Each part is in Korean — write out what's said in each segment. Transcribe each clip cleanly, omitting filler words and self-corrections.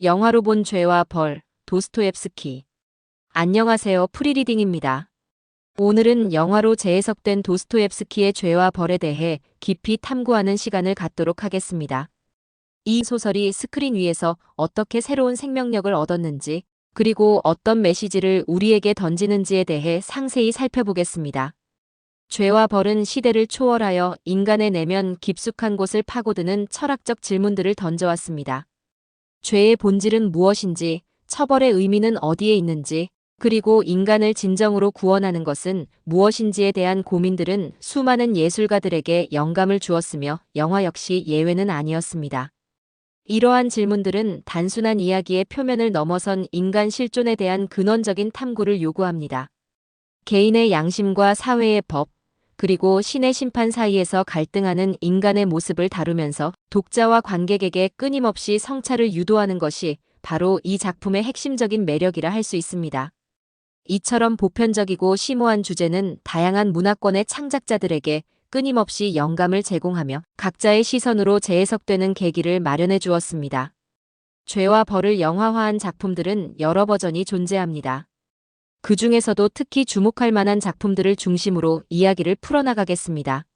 영화로 본 죄와 벌, 도스토옙스키. 안녕하세요. 프리리딩입니다. 오늘은 영화로 재해석된 도스토옙스키의 죄와 벌에 대해 깊이 탐구하는 시간을 갖도록 하겠습니다. 이 소설이 스크린 위에서 어떻게 새로운 생명력을 얻었는지, 그리고 어떤 메시지를 우리에게 던지는지에 대해 상세히 살펴보겠습니다. 죄와 벌은 시대를 초월하여 인간의 내면 깊숙한 곳을 파고드는 철학적 질문들을 던져왔습니다. 죄의 본질은 무엇인지, 처벌의 의미는 어디에 있는지, 그리고 인간을 진정으로 구원하는 것은 무엇인지에 대한 고민들은 수많은 예술가들에게 영감을 주었으며 영화 역시 예외는 아니었습니다. 이러한 질문들은 단순한 이야기의 표면을 넘어선 인간 실존에 대한 근원적인 탐구를 요구합니다. 개인의 양심과 사회의 법, 그리고 신의 심판 사이에서 갈등하는 인간의 모습을 다루면서 독자와 관객에게 끊임없이 성찰을 유도하는 것이 바로 이 작품의 핵심적인 매력이라 할 수 있습니다. 이처럼 보편적이고 심오한 주제는 다양한 문화권의 창작자들에게 끊임없이 영감을 제공하며 각자의 시선으로 재해석되는 계기를 마련해 주었습니다. 죄와 벌을 영화화한 작품들은 여러 버전이 존재합니다. 그 중에서도 특히 주목할 만한 작품들을 중심으로 이야기를 풀어나가겠습니다.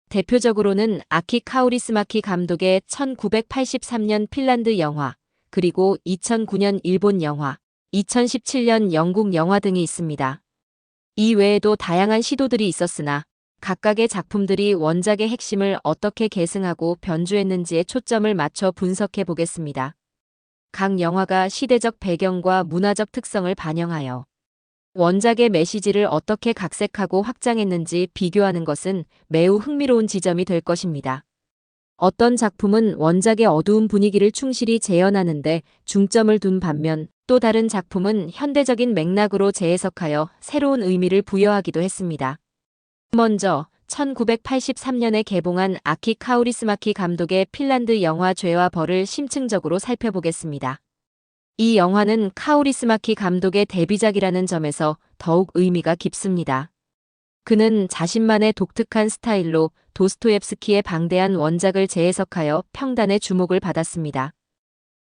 대표적으로는 아키 카우리스마키 감독의 1983년 핀란드 영화, 그리고 2009년 일본 영화, 2017년 영국 영화 등이 있습니다. 이 외에도 다양한 시도들이 있었으나 각각의 작품들이 원작의 핵심을 어떻게 계승하고 변주했는지에 초점을 맞춰 분석해 보겠습니다. 각 영화가 시대적 배경과 문화적 특성을 반영하여 원작의 메시지를 어떻게 각색하고 확장했는지 비교하는 것은 매우 흥미로운 지점이 될 것입니다. 어떤 작품은 원작의 어두운 분위기를 충실히 재현하는데 중점을 둔 반면 또 다른 작품은 현대적인 맥락으로 재해석하여 새로운 의미를 부여하기도 했습니다. 먼저 1983년에 개봉한 아키 카우리스마키 감독의 핀란드 영화 죄와 벌을 심층적으로 살펴보겠습니다. 이 영화는 카우리스마키 감독의 데뷔작이라는 점에서 더욱 의미가 깊습니다. 그는 자신만의 독특한 스타일로 도스토옙스키의 방대한 원작을 재해석하여 평단의 주목을 받았습니다.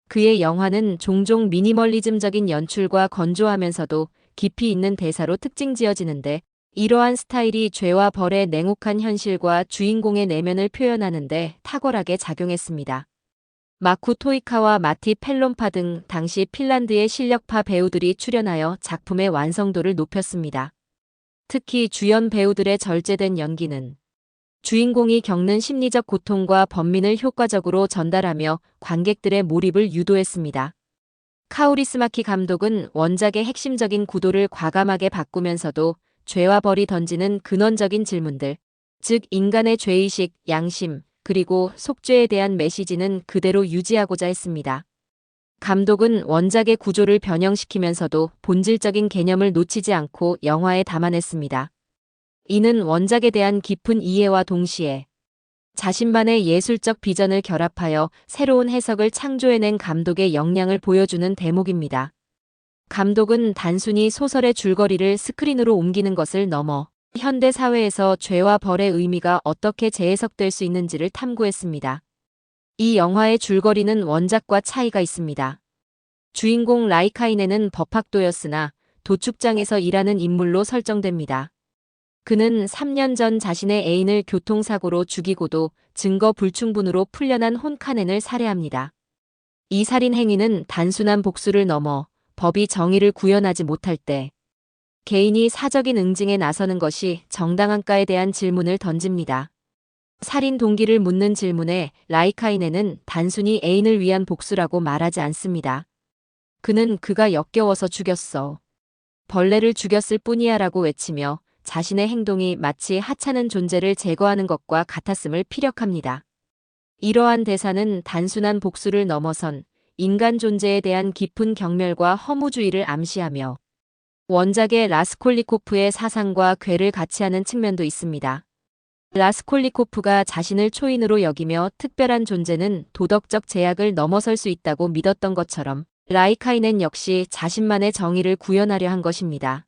그의 영화는 종종 미니멀리즘적인 연출과 건조하면서도 깊이 있는 대사로 특징지어지는데 이러한 스타일이 죄와 벌의 냉혹한 현실과 주인공의 내면을 표현하는데 탁월하게 작용했습니다. 마쿠 토이카와 마티 펠론파 등 당시 핀란드의 실력파 배우들이 출연하여 작품의 완성도를 높였습니다. 특히 주연 배우들의 절제된 연기는 주인공이 겪는 심리적 고통과 번민을 효과적으로 전달하며 관객들의 몰입을 유도했습니다. 카우리스마키 감독은 원작의 핵심적인 구도를 과감하게 바꾸면서도 죄와 벌이 던지는 근원적인 질문들, 즉 인간의 죄의식, 양심, 그리고 속죄에 대한 메시지는 그대로 유지하고자 했습니다. 감독은 원작의 구조를 변형시키면서도 본질적인 개념을 놓치지 않고 영화에 담아냈습니다. 이는 원작에 대한 깊은 이해와 동시에 자신만의 예술적 비전을 결합하여 새로운 해석을 창조해낸 감독의 역량을 보여주는 대목입니다. 감독은 단순히 소설의 줄거리를 스크린으로 옮기는 것을 넘어 현대 사회에서 죄와 벌의 의미가 어떻게 재해석될 수 있는지를 탐구했습니다. 이 영화의 줄거리는 원작과 차이가 있습니다. 주인공 라이카이네는 법학도였으나 도축장에서 일하는 인물로 설정됩니다. 그는 3년 전 자신의 애인을 교통사고로 죽이고도 증거 불충분으로 풀려난 혼카넨을 살해합니다. 이 살인 행위는 단순한 복수를 넘어 법이 정의를 구현하지 못할 때 개인이 사적인 응징에 나서는 것이 정당한가에 대한 질문을 던집니다. 살인 동기를 묻는 질문에 라이카이네는 단순히 애인을 위한 복수라고 말하지 않습니다. 그는 그가 역겨워서 죽였어. 벌레를 죽였을 뿐이야 라고 외치며 자신의 행동이 마치 하찮은 존재를 제거하는 것과 같았음을 피력합니다. 이러한 대사는 단순한 복수를 넘어선 인간 존재에 대한 깊은 경멸과 허무주의를 암시하며 원작의 라스콜리코프의 사상과 궤를 같이 하는 측면도 있습니다. 라스콜리코프가 자신을 초인으로 여기며 특별한 존재는 도덕적 제약을 넘어설 수 있다고 믿었던 것처럼 라이카이넨 역시 자신만의 정의를 구현하려 한 것입니다.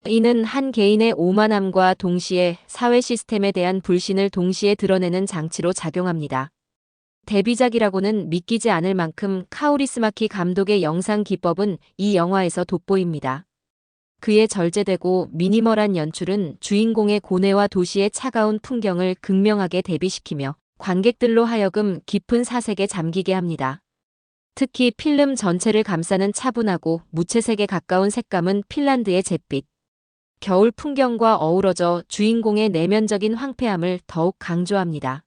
이는 한 개인의 오만함과 동시에 사회 시스템에 대한 불신을 동시에 드러내는 장치로 작용합니다. 데뷔작이라고는 믿기지 않을 만큼 카오리스마키 감독의 영상 기법은 이 영화에서 돋보입니다. 그의 절제되고 미니멀한 연출은 주인공의 고뇌와 도시의 차가운 풍경을 극명하게 대비시키며 관객들로 하여금 깊은 사색에 잠기게 합니다. 특히 필름 전체를 감싸는 차분하고 무채색에 가까운 색감은 핀란드의 잿빛, 겨울 풍경과 어우러져 주인공의 내면적인 황폐함을 더욱 강조합니다.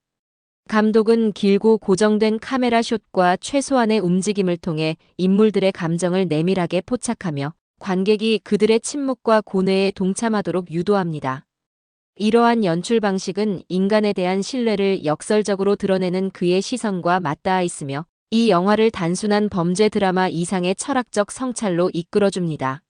감독은 길고 고정된 카메라 숏과 최소한의 움직임을 통해 인물들의 감정을 내밀하게 포착하며 관객이 그들의 침묵과 고뇌에 동참하도록 유도합니다. 이러한 연출 방식은 인간에 대한 신뢰를 역설적으로 드러내는 그의 시선과 맞닿아 있으며 이 영화를 단순한 범죄 드라마 이상의 철학적 성찰로 이끌어줍니다.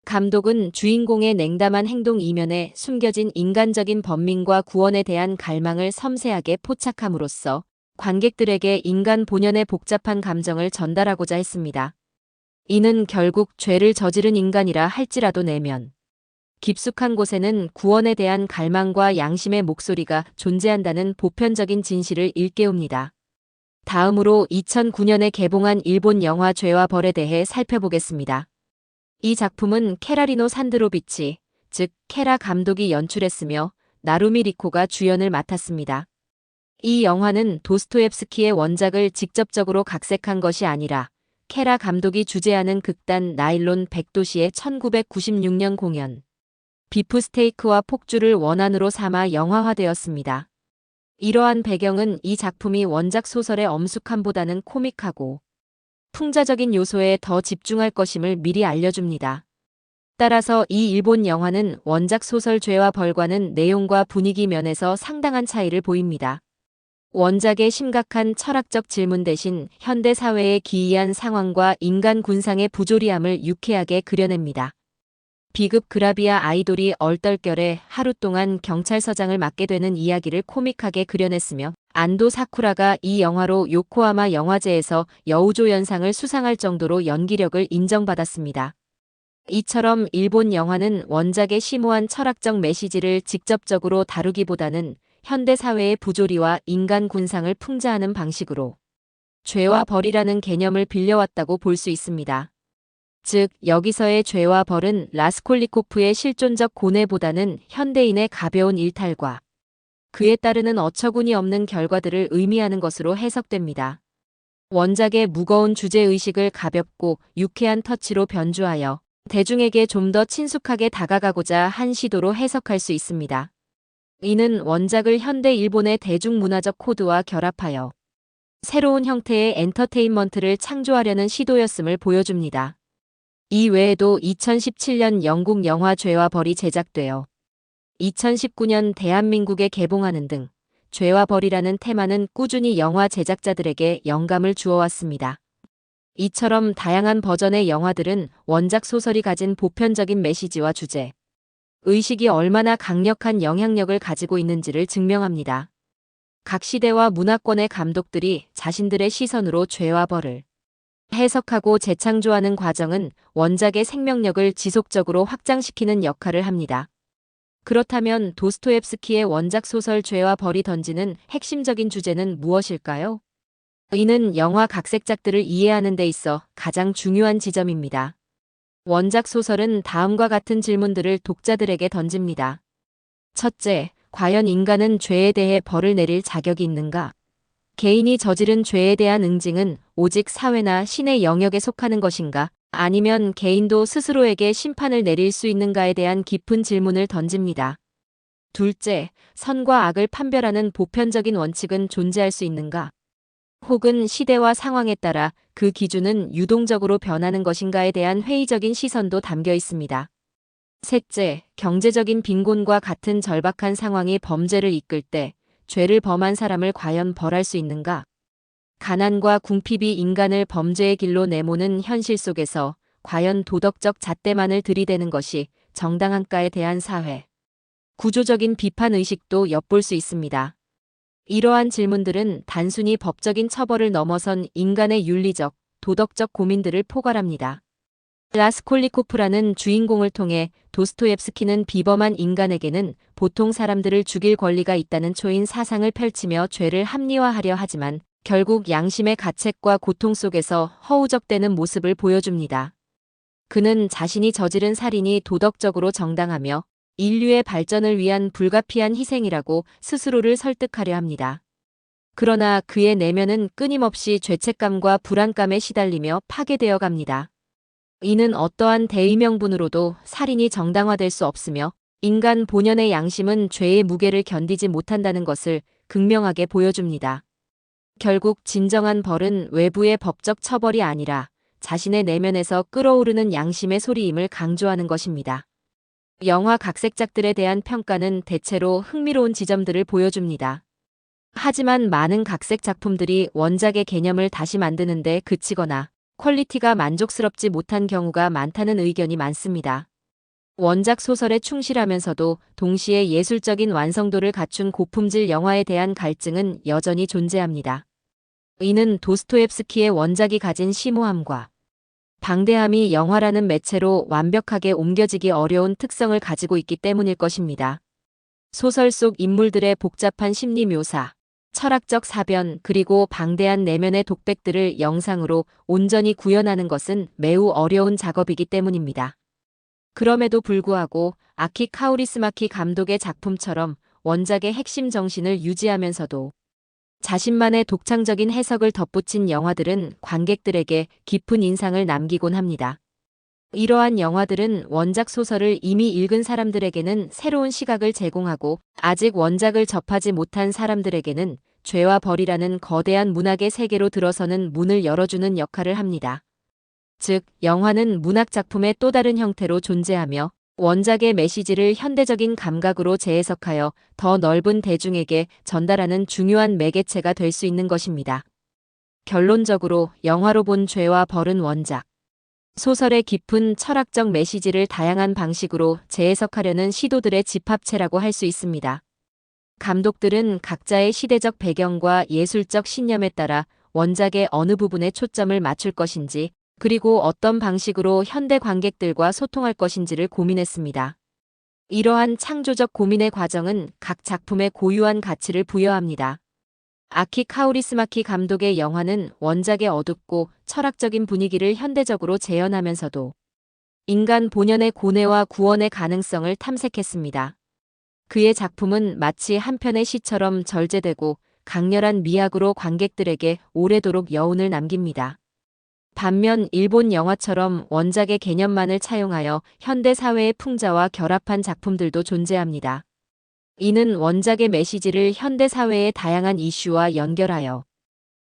감독은 주인공의 냉담한 행동 이면에 숨겨진 인간적인 번민과 구원에 대한 갈망을 섬세하게 포착함으로써 관객들에게 인간 본연의 복잡한 감정을 전달하고자 했습니다. 이는 결국 죄를 저지른 인간이라 할지라도 내면 깊숙한 곳에는 구원에 대한 갈망과 양심의 목소리가 존재한다는 보편적인 진실을 일깨웁니다. 다음으로 2009년에 개봉한 일본 영화 죄와 벌에 대해 살펴보겠습니다. 이 작품은 케라리노 산드로비치, 즉 케라 감독이 연출했으며 나루미 리코가 주연을 맡았습니다. 이 영화는 도스토옙스키의 원작을 직접적으로 각색한 것이 아니라 케라 감독이 주재하는 극단 나일론 백도시의 1996년 공연, 비프스테이크와 폭주를 원안으로 삼아 영화화되었습니다. 이러한 배경은 이 작품이 원작 소설의 엄숙함보다는 코믹하고 풍자적인 요소에 더 집중할 것임을 미리 알려줍니다. 따라서 이 일본 영화는 원작 소설 죄와 벌과는 내용과 분위기 면에서 상당한 차이를 보입니다. 원작의 심각한 철학적 질문 대신 현대 사회의 기이한 상황과 인간 군상의 부조리함을 유쾌하게 그려냅니다. 비급 그라비아 아이돌이 얼떨결에 하루 동안 경찰서장을 맡게 되는 이야기를 코믹하게 그려냈으며 안도 사쿠라가 이 영화로 요코하마 영화제에서 여우조연상을 수상할 정도로 연기력을 인정받았습니다. 이처럼 일본 영화는 원작의 심오한 철학적 메시지를 직접적으로 다루기보다는 현대 사회의 부조리와 인간 군상을 풍자하는 방식으로 죄와 벌이라는 개념을 빌려왔다고 볼 수 있습니다. 즉, 여기서의 죄와 벌은 라스콜리코프의 실존적 고뇌보다는 현대인의 가벼운 일탈과 그에 따르는 어처구니 없는 결과들을 의미하는 것으로 해석됩니다. 원작의 무거운 주제의식을 가볍고 유쾌한 터치로 변주하여 대중에게 좀 더 친숙하게 다가가고자 한 시도로 해석할 수 있습니다. 이는 원작을 현대 일본의 대중문화적 코드와 결합하여 새로운 형태의 엔터테인먼트를 창조하려는 시도였음을 보여줍니다. 이 외에도 2017년 영국 영화 죄와 벌이 제작되어 2019년 대한민국에 개봉하는 등 죄와 벌이라는 테마는 꾸준히 영화 제작자들에게 영감을 주어왔습니다. 이처럼 다양한 버전의 영화들은 원작 소설이 가진 보편적인 메시지와 주제, 의식이 얼마나 강력한 영향력을 가지고 있는지를 증명합니다. 각 시대와 문화권의 감독들이 자신들의 시선으로 죄와 벌을 해석하고 재창조하는 과정은 원작의 생명력을 지속적으로 확장시키는 역할을 합니다. 그렇다면 도스토옙스키의 원작 소설 죄와 벌이 던지는 핵심적인 주제는 무엇일까요? 이는 영화 각색작들을 이해하는 데 있어 가장 중요한 지점입니다. 원작 소설은 다음과 같은 질문들을 독자들에게 던집니다. 첫째, 과연 인간은 죄에 대해 벌을 내릴 자격이 있는가? 개인이 저지른 죄에 대한 응징은 오직 사회나 신의 영역에 속하는 것인가? 아니면 개인도 스스로에게 심판을 내릴 수 있는가에 대한 깊은 질문을 던집니다. 둘째, 선과 악을 판별하는 보편적인 원칙은 존재할 수 있는가? 혹은 시대와 상황에 따라 그 기준은 유동적으로 변하는 것인가에 대한 회의적인 시선도 담겨 있습니다. 셋째, 경제적인 빈곤과 같은 절박한 상황이 범죄를 이끌 때 죄를 범한 사람을 과연 벌할 수 있는가? 가난과 궁핍이 인간을 범죄의 길로 내모는 현실 속에서 과연 도덕적 잣대만을 들이대는 것이 정당한가에 대한 사회, 구조적인 비판의식도 엿볼 수 있습니다. 이러한 질문들은 단순히 법적인 처벌을 넘어선 인간의 윤리적, 도덕적 고민들을 포괄합니다. 라스콜리코프라는 주인공을 통해 도스토옙스키는 비범한 인간에게는 보통 사람들을 죽일 권리가 있다는 초인 사상을 펼치며 죄를 합리화하려 하지만 결국 양심의 가책과 고통 속에서 허우적대는 모습을 보여줍니다. 그는 자신이 저지른 살인이 도덕적으로 정당하며 인류의 발전을 위한 불가피한 희생이라고 스스로를 설득하려 합니다. 그러나 그의 내면은 끊임없이 죄책감과 불안감에 시달리며 파괴되어 갑니다. 이는 어떠한 대의명분으로도 살인이 정당화될 수 없으며 인간 본연의 양심은 죄의 무게를 견디지 못한다는 것을 극명하게 보여줍니다. 결국 진정한 벌은 외부의 법적 처벌이 아니라 자신의 내면에서 끓어오르는 양심의 소리임을 강조하는 것입니다. 영화 각색작들에 대한 평가는 대체로 흥미로운 지점들을 보여줍니다. 하지만 많은 각색 작품들이 원작의 개념을 다시 만드는 데 그치거나 퀄리티가 만족스럽지 못한 경우가 많다는 의견이 많습니다. 원작 소설에 충실하면서도 동시에 예술적인 완성도를 갖춘 고품질 영화에 대한 갈증은 여전히 존재합니다. 이는 도스토옙스키의 원작이 가진 심오함과 방대함이 영화라는 매체로 완벽하게 옮겨지기 어려운 특성을 가지고 있기 때문일 것입니다. 소설 속 인물들의 복잡한 심리 묘사, 철학적 사변, 그리고 방대한 내면의 독백들을 영상으로 온전히 구현하는 것은 매우 어려운 작업이기 때문입니다. 그럼에도 불구하고 아키 카우리스마키 감독의 작품처럼 원작의 핵심 정신을 유지하면서도 자신만의 독창적인 해석을 덧붙인 영화들은 관객들에게 깊은 인상을 남기곤 합니다. 이러한 영화들은 원작 소설을 이미 읽은 사람들에게는 새로운 시각을 제공하고 아직 원작을 접하지 못한 사람들에게는 죄와 벌이라는 거대한 문학의 세계로 들어서는 문을 열어주는 역할을 합니다. 즉, 영화는 문학 작품의 또 다른 형태로 존재하며 원작의 메시지를 현대적인 감각으로 재해석하여 더 넓은 대중에게 전달하는 중요한 매개체가 될 수 있는 것입니다. 결론적으로 영화로 본 죄와 벌은 원작 소설의 깊은 철학적 메시지를 다양한 방식으로 재해석하려는 시도들의 집합체라고 할 수 있습니다. 감독들은 각자의 시대적 배경과 예술적 신념에 따라 원작의 어느 부분에 초점을 맞출 것인지, 그리고 어떤 방식으로 현대 관객들과 소통할 것인지를 고민했습니다. 이러한 창조적 고민의 과정은 각 작품에 고유한 가치를 부여합니다. 아키 카우리스마키 감독의 영화는 원작의 어둡고 철학적인 분위기를 현대적으로 재현하면서도 인간 본연의 고뇌와 구원의 가능성을 탐색했습니다. 그의 작품은 마치 한 편의 시처럼 절제되고 강렬한 미학으로 관객들에게 오래도록 여운을 남깁니다. 반면 일본 영화처럼 원작의 개념만을 차용하여 현대 사회의 풍자와 결합한 작품들도 존재합니다. 이는 원작의 메시지를 현대 사회의 다양한 이슈와 연결하여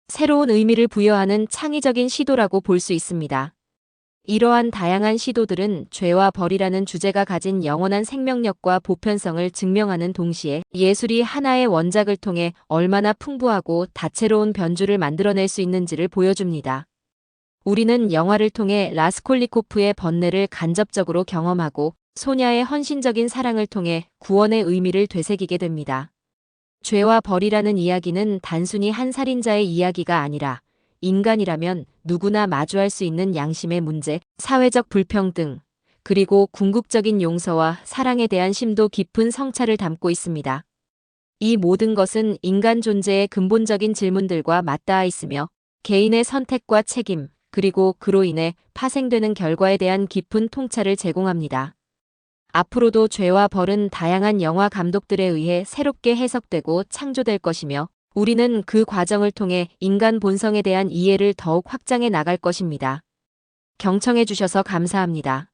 새로운 의미를 부여하는 창의적인 시도라고 볼 수 있습니다. 이러한 다양한 시도들은 죄와 벌이라는 주제가 가진 영원한 생명력과 보편성을 증명하는 동시에 예술이 하나의 원작을 통해 얼마나 풍부하고 다채로운 변주를 만들어낼 수 있는지를 보여줍니다. 우리는 영화를 통해 라스콜리코프의 번뇌를 간접적으로 경험하고 소냐의 헌신적인 사랑을 통해 구원의 의미를 되새기게 됩니다. 죄와 벌이라는 이야기는 단순히 한 살인자의 이야기가 아니라 인간이라면 누구나 마주할 수 있는 양심의 문제, 사회적 불평등, 그리고 궁극적인 용서와 사랑에 대한 심도 깊은 성찰을 담고 있습니다. 이 모든 것은 인간 존재의 근본적인 질문들과 맞닿아 있으며 개인의 선택과 책임, 그리고 그로 인해 파생되는 결과에 대한 깊은 통찰을 제공합니다. 앞으로도 죄와 벌은 다양한 영화 감독들에 의해 새롭게 해석되고 창조될 것이며 우리는 그 과정을 통해 인간 본성에 대한 이해를 더욱 확장해 나갈 것입니다. 경청해 주셔서 감사합니다.